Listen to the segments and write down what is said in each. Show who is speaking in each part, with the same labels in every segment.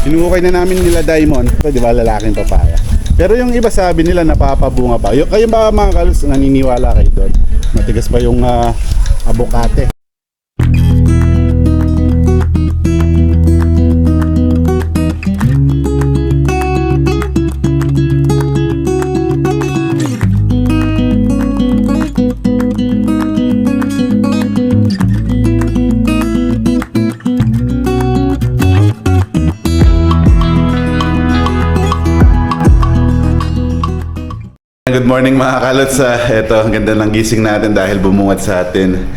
Speaker 1: Hinukay na namin nila Diamond. Ito, di ba, lalaking papaya. Pero yung iba sabi nila napapabunga pa. Kayo ba mga kalos, naniniwala kayo doon? Matigas pa yung abokate. Good morning mga kalots. Ito, ang ganda ng gising natin dahil bumungad sa atin.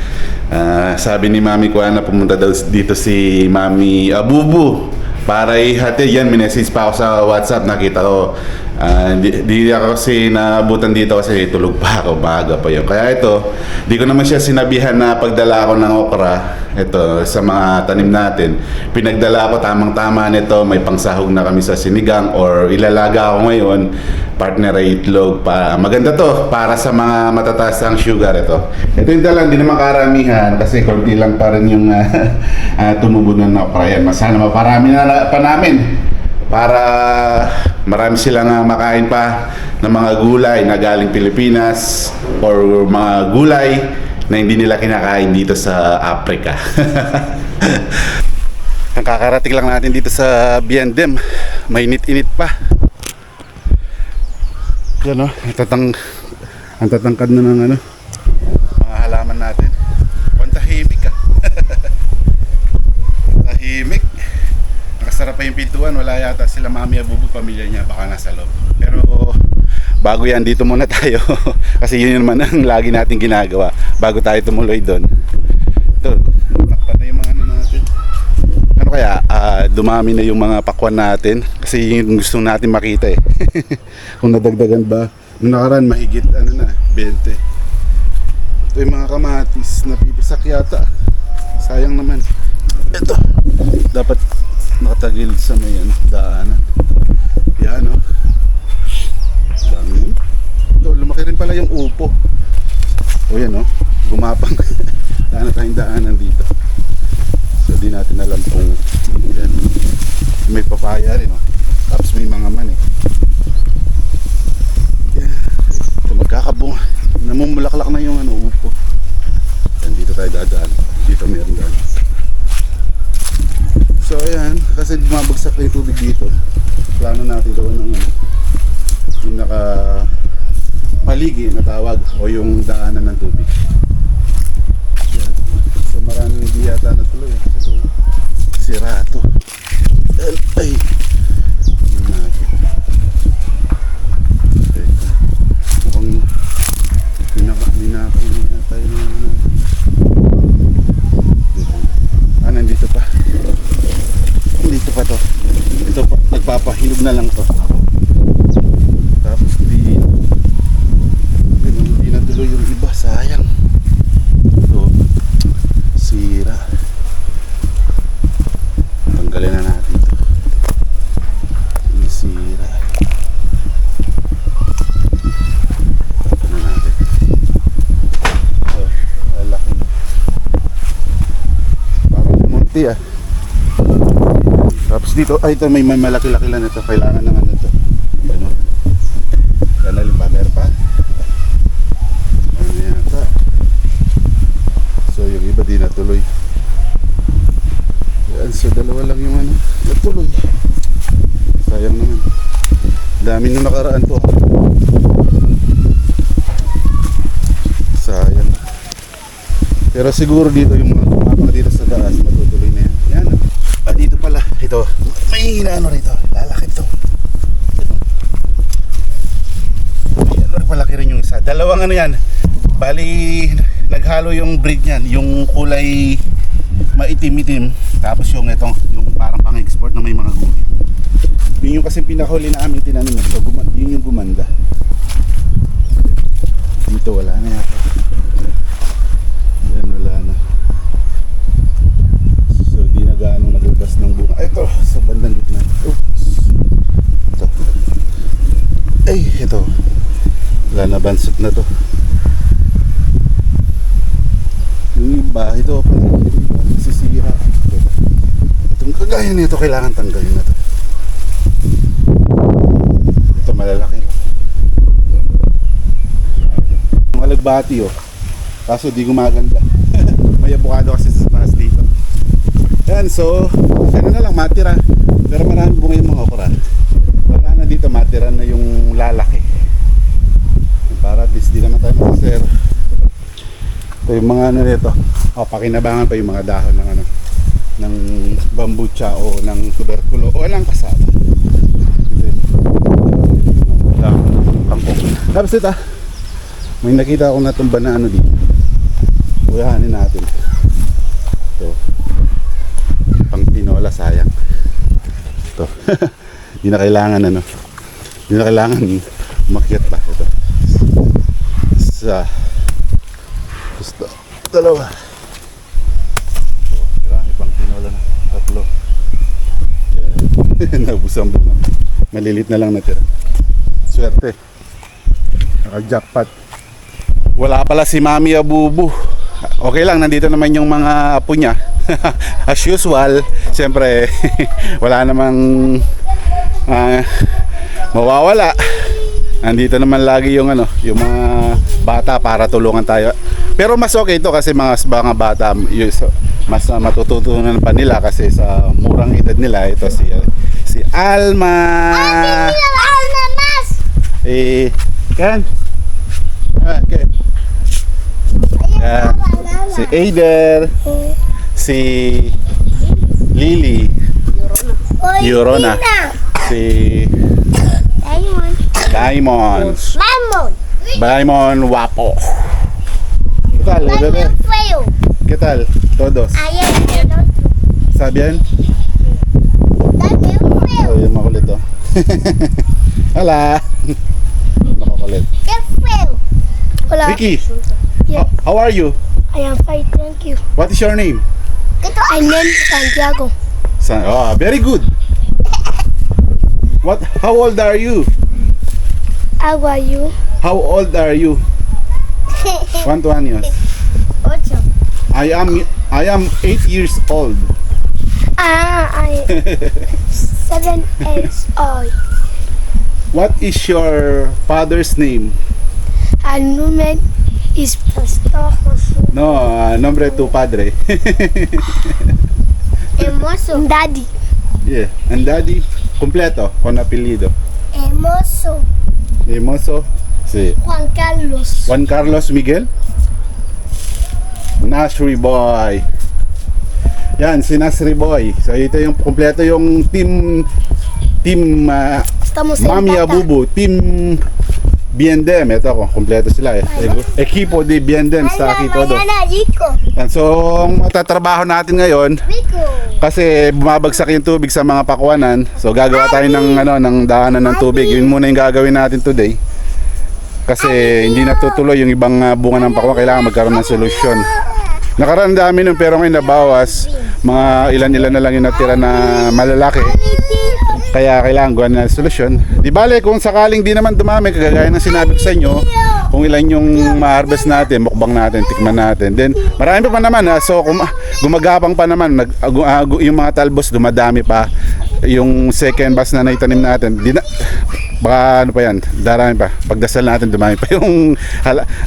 Speaker 1: Sabi ni Mami Kuana, pumunta daw dito si Mami Abubu para ihati. Yan, minessage pa ako sa WhatsApp, nakita ko. Di ako kasi naabutan dito kasi tulog pa ako, maaga pa yun. Kaya ito, di ko naman siya sinabihan na pagdala ako ng okra. Ito, sa mga tanim natin. Pinagdala ako tamang-tama nito, may pangsahog na kami sa sinigang or ilalaga ako ngayon. Partner ay itlog pa. Maganda to para sa mga matataas ang sugar ito. Ito yung dala, hindi naman karamihan kasi konti lang pa rin yung tumubo ng okra. Yan, sana maparami na pa namin para marami silang makain pa ng mga gulay na galing Pilipinas or mga gulay na hindi nila kinakain dito sa Africa. Ang kakarating lang natin dito sa Biendem, mainit-init pa. Yan o, ang tatangkad na ng mga halaman natin. Ang tahimik tahimik. Nakasarap pa yung pintuan, wala yata sila Mami Abubu, pamilya niya, baka nasa loob. Pero bago yan, dito muna tayo. Kasi yun naman ang lagi natin ginagawa bago tayo tumuloy doon. Ito, takpan na yung mga natin. Ano kaya, dumami na yung mga pakwan natin kasi yung gusto natin makita eh. Kung nadagdagan ba. Nung nakaraan mahigit 20. Ito yung mga kamatis na pipisak yata. Sayang naman. Ito, dapat nakatagil sa may daanan. Yan o. Dami. Ito, lumaki rin pala yung upo. O yan o, gumapang. Wala na tayong daanan dito. So di natin alam kung yan. May papaya rin o. Tapos may mga mani. Yan. Ito magkakabunga. Namumulaklak na yung upo. Yan, dito tayo dadaan. Dito meron daan. So ayan, kasi bumabagsak na yung tubig dito. Plano natin gawin ng yung naka paligi na tawag o yung daanan ng tubig. Ayan. So maraming hindi yata natuloy. Ito, sira ito. Ay! Tingnan natin. Teka. Mukhang minakaw na tayo na nandito pa. Dito pa to. Ito pa, nagpapahinog na lang to. Tapos hindi natuloy yung iba, sayang. Ito, sira. Tanggalin na natin to. Hindi sira. Tapos na natin. Oh, laki. Parang kumunti ah. Tapos dito, ay ito may malaki-laki lang ito. Kailangan naman ito. Ano? Kanal pa, meron pa. Ano yata. So yung iba di natuloy. Yan, so dalawa lang yung natuloy. Sayang naman. Dami nung nakaraan to. Sayang. Pero siguro dito yung mga dito sa taas matutuloy na yan. Yan. Dito pala, ito, may rito, lalaki ito. Palaki rin yung isa. Dalawang yan. Bali, naghalo yung breed niyan, yung kulay maitim-itim, tapos yung itong, yung parang pang-export na may mga gumit. Yun yung kasi pinakahuli namin tinanim. So, yun yung gumanda. Dito wala na yata. Yan, wala na. Gaano naglabas ng bunga. Ito, sa bandang gitna. Oops. Ito. Ay, ito. Wala na, bansot na to. Yung iba, ito pa. Yung iba, sisira. Itong kagaya nito, kailangan tanggalin na to. malalaki. Mga lagbati oh. Kaso di gumaganda. May avocado kasi sa taas dito. Yan, so ano na lang matira. Pero marami bunga yung mga okra. Wala na dito, matira na yung lalaki. Para at least di naman tayo makasero. Ito yung mga ano nito. Pakinabangan pa yung mga dahon ng ano, ng bambucha o ng tuberculo o lang kasama. Dahon ng kangkong. Tapos ito, may nakita akong natumba na ano dito. Kuyahanin natin. Ito. Pang tinola, sayang. Ito. Hindi na kailangan ano. Hindi na kailangan umakyat pa. Ito. Isa. Gusto. Dalawa. Diba? Pang tinola na. Tatlo. Nabusang bunga. Malilit na lang natira. Swerte. Naka-jackpot. Wala pala si Mami Abubu. Okay lang, nandito naman yung mga apo niya. As usual, siyempre wala namang mawawala. Nandito naman lagi yung ano, yung mga bata para tulungan tayo. Pero mas okay ito kasi mga bata mas matututunan pa nila kasi sa murang edad nila. Ito si Alma. Kan? Okay. Si Aider, si Lily, Yorona, si Diamond, Wapo. ¿Qué tal, bebé? ¿Qué tal? Todos. ¿Sabian? Oh, yung makulit oh. Hala. Makulit.
Speaker 2: Hola.
Speaker 1: Vicky,
Speaker 2: Yeah.
Speaker 1: how are you?
Speaker 2: I am fine, thank you.
Speaker 1: What is your name?
Speaker 2: I name Santiago.
Speaker 1: Oh, very good. How old are you?
Speaker 2: How are you?
Speaker 1: How old are you? 1 años.
Speaker 2: Ocho.
Speaker 1: I am 8 years old.
Speaker 2: I 7 years old.
Speaker 1: What is your father's name?
Speaker 2: And woman is Pastor Jose.
Speaker 1: No, nombre tu padre.
Speaker 2: Hermoso. Daddy.
Speaker 1: Yeah, and daddy completo con apellido.
Speaker 2: Hermoso.
Speaker 1: Hermoso. Sí.
Speaker 2: Juan Carlos.
Speaker 1: Juan Carlos Miguel. Nasri Boy. Yan, si Nasri Boy. So ito yung kompleto yung team
Speaker 2: Estamos en
Speaker 1: Mami
Speaker 2: Bata.
Speaker 1: Abubu, team Biendem. Ito ko, kompleto sila eh. Equipo de Biendem sa aquí todo.
Speaker 2: Rico.
Speaker 1: Yan, so ang matatrabaho natin ngayon
Speaker 2: Rico.
Speaker 1: kasi bumabagsak yung tubig sa mga pakuanan. So gagawa tayo ng ano ng daanan ng tubig. Yun muna yung gagawin natin today. Kasi hindi natutuloy yung ibang bunga ng pakuan, kailangan magkaroon ng solusyon. Nakaraan dami nun pero ngayon nabawas. Mga ilan-ilan na lang yung natira na malalaki. Kaya kailangan gawa ng solusyon. Di bale kung sakaling di naman dumami, kagaya ng sinabi ko sa inyo, kung ilan yung ma-harvest natin, mukbang natin, tikman natin. Then marami pa naman ha. So gumagapang pa naman, yung mga talbos dumadami pa. Yung second batch na naitanim natin, baka ano pa yan, darami pa. Pagdasal natin dumami pa yung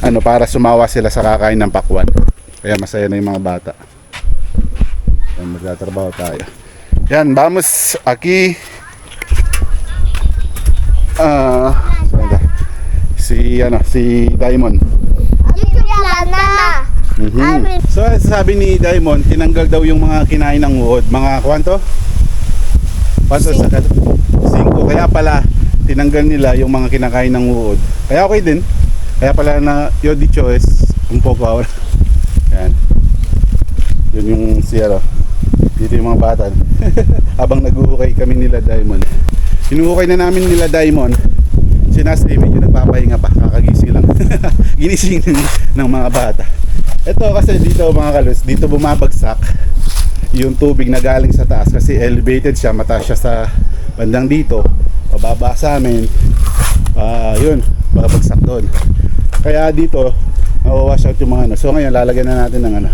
Speaker 1: ano, para sumawa sila sa kakain ng pakwan. Kaya masaya na yung mga bata. Yan, magtatrabaho tayo. Yan, vamos aquí. Si Diamond. So sabi ni Diamond, tinanggal daw yung mga kinain ng uod. Mga kwanto? Kwanto sa 5. Kaya pala tinanggal nila yung mga kinakain ng uod. Kaya okay din. Kaya pala na yo dicho es un poco ahora. Yan. Yun yung siyaro. Dito yung mga bata. Habang nag-uhukay kami nila Diamond. Hinuhukay na namin nila Diamond. Si Nasri medyo nagpapahinga pa. Kakagising lang. Ginising ng mga bata. Ito kasi dito mga kalos, dito bumabagsak yung tubig na galing sa taas kasi elevated siya, mataas siya sa bandang dito, pababa sa amin, yun, babagsak doon. Kaya dito nawawash out yung mga ano. So ngayon lalagyan na natin ng ano,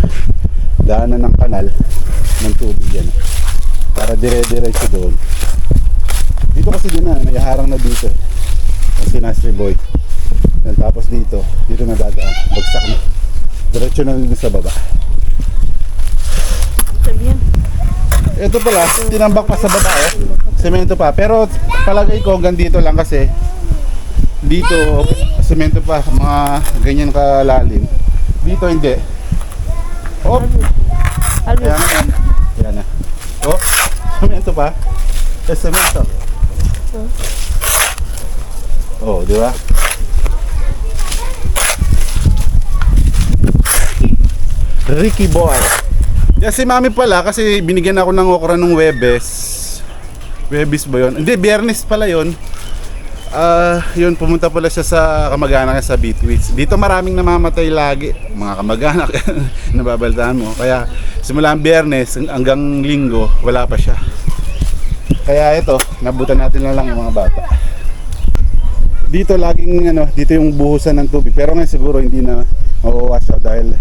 Speaker 1: daanan ng kanal ng tubig yan para dire-diretso doon. Dito kasi din na may harang na dito. si Nasri Boy. Yan, tapos dito na dadaan. Bagsak na. Diretso na dito sa baba.
Speaker 3: Sabihin.
Speaker 1: Ito pala, tinambak pa sa baba semento pa. Pero palagay ko hanggang dito lang kasi dito semento pa, mga ganyan kalalim. Dito hindi. Oh,
Speaker 3: Alvin.
Speaker 1: ayan na yan. Ayan na. Oh, semento pa. Semento. Oh, di ba? Ricky Boy. Yan si Mami pala kasi binigyan ako ng okra nung Webes. Webes ba yun? Hindi, Biyernes pala yun. Yun, pumunta pala siya sa kamag-anak niya sa Bitwits. Dito maraming namamatay lagi. Mga kamag-anak, nababaltaan mo. Kaya simula ang Biyernes hanggang Linggo, wala pa siya. Kaya ito, nabutan natin na lang yung mga bata. Dito laging dito yung buhusan ng tubig. Pero ngayon siguro hindi na mauwash siya dahil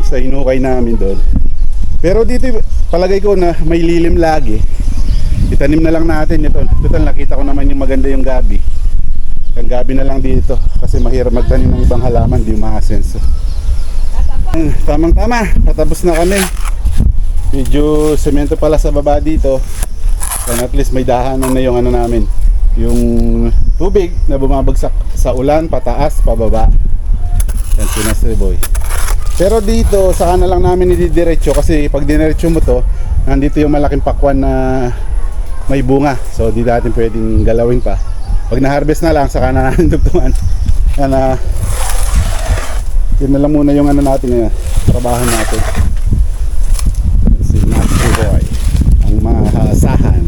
Speaker 1: sa hinukay namin doon. Pero dito palagay ko na may lilim lagi. Itanim na lang natin ito. Total nakita ko naman yung maganda yung gabi. Ang gabi na lang dito kasi mahirap magtanim ng ibang halaman, di maasenso. Tamang tama, patapos na kami. Medyo semento pala sa baba dito. And at least may dahanan na yung namin. Yung tubig na bumabagsak sa ulan, pataas, pababa. Yan si Nasri Boy. Pero dito, saka na lang namin ididiretso kasi pag diniretso mo to, nandito yung malaking pakwan na may bunga. So di natin pwedeng galawin pa. Pag na-harvest na lang, saka na natin dugtungan. Yan yun na lang muna yung natin ngayon. Trabaho natin. Si Nasri Boy. Ang mga hasahan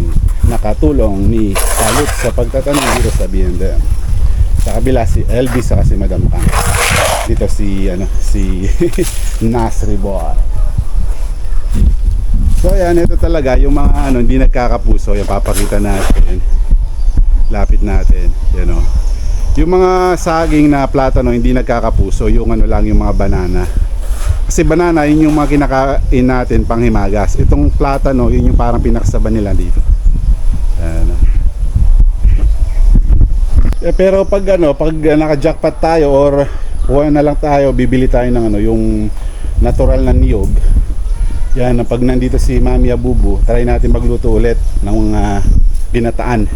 Speaker 1: nakatulong ni Salut sa pagtatanong dito sa BNDM. Sa kabila si LB saka si Madam Kang. Dito si si Nasri Boy. So yan, ito talaga yung mga hindi nagkakapuso, yung papakita natin. Lapit natin, yung mga saging na platano hindi nagkakapuso, yung lang yung mga banana. Kasi banana yun yung mga kinakain natin panghimagas. Itong platano yun yung parang pinaksaban nila dito. Pero pag naka-jackpot tayo or kuha na lang tayo, bibili tayo ng yung natural na niyog. Yan, pag nandito si Mami Abubu, try natin magluto ulit ng mga ginataan.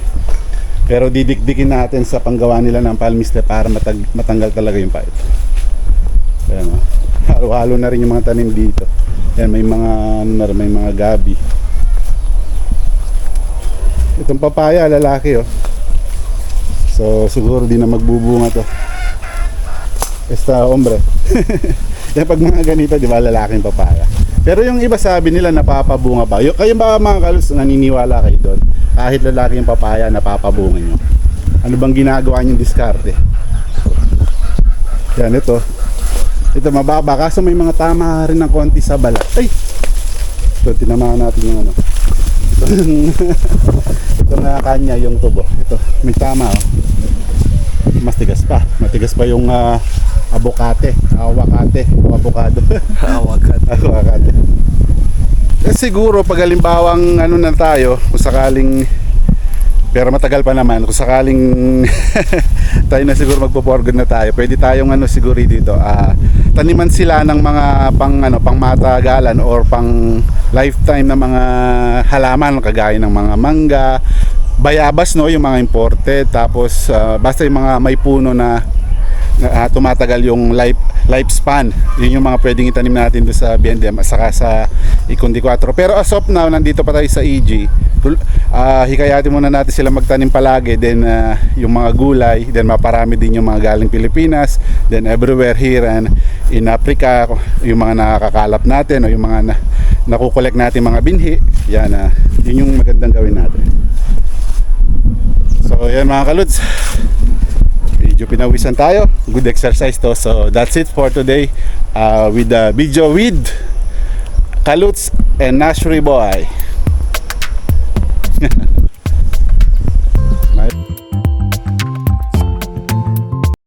Speaker 1: Pero didikdikin natin sa panggawa nila ng palmiste para matanggal talaga yung pait. Yan, halo-halo na rin yung mga tanim dito. Yan, may mga gabi. Itong papaya, lalaki So siguro di na magbubunga to. Esta hombre. Yan, pag mga ganito, di ba, lalaking papaya. Pero yung iba sabi nila napapabunga ba? Kayo ba mga kalos naniniwala kayo doon? Kahit lalaki yung papaya, napapabunga nyo. Ano bang ginagawa nyo diskarte? Yan, ito mababa kaso may mga tama rin ng konti sa balat. Ay! Ito, tinamaan natin yung ito na kanya yung tubo. Ito, may tama matigas pa yung abokate o avocado. Awakate. Siguro pag halimbawang na tayo, kung sakaling, pero matagal pa naman, kung sakaling tayo na siguro magpo-forgood na tayo, pwede tayong siguro dito taniman sila ng mga pang matagalan or pang lifetime na mga halaman kagaya ng mga mangga, bayabas, yung mga imported, tapos basta yung mga may puno na tumatagal yung lifespan. Yun yung mga pwedeng itanim natin doon sa BNDM at saka sa Ikundi 4. Pero as of now, nandito pa tayo sa EG. Hikayatin muna natin sila magtanim palagi. Then yung mga gulay, then maparami din yung mga galing Pilipinas, then everywhere here and in Africa, yung mga nakakakalap natin o yung mga nakukolek natin mga binhi. Yan, yun yung magandang gawin natin. So yan mga kaluts, medyo pinawisan tayo. Good exercise to. So that's it for today with the video with Kaluts and Nasri Boy.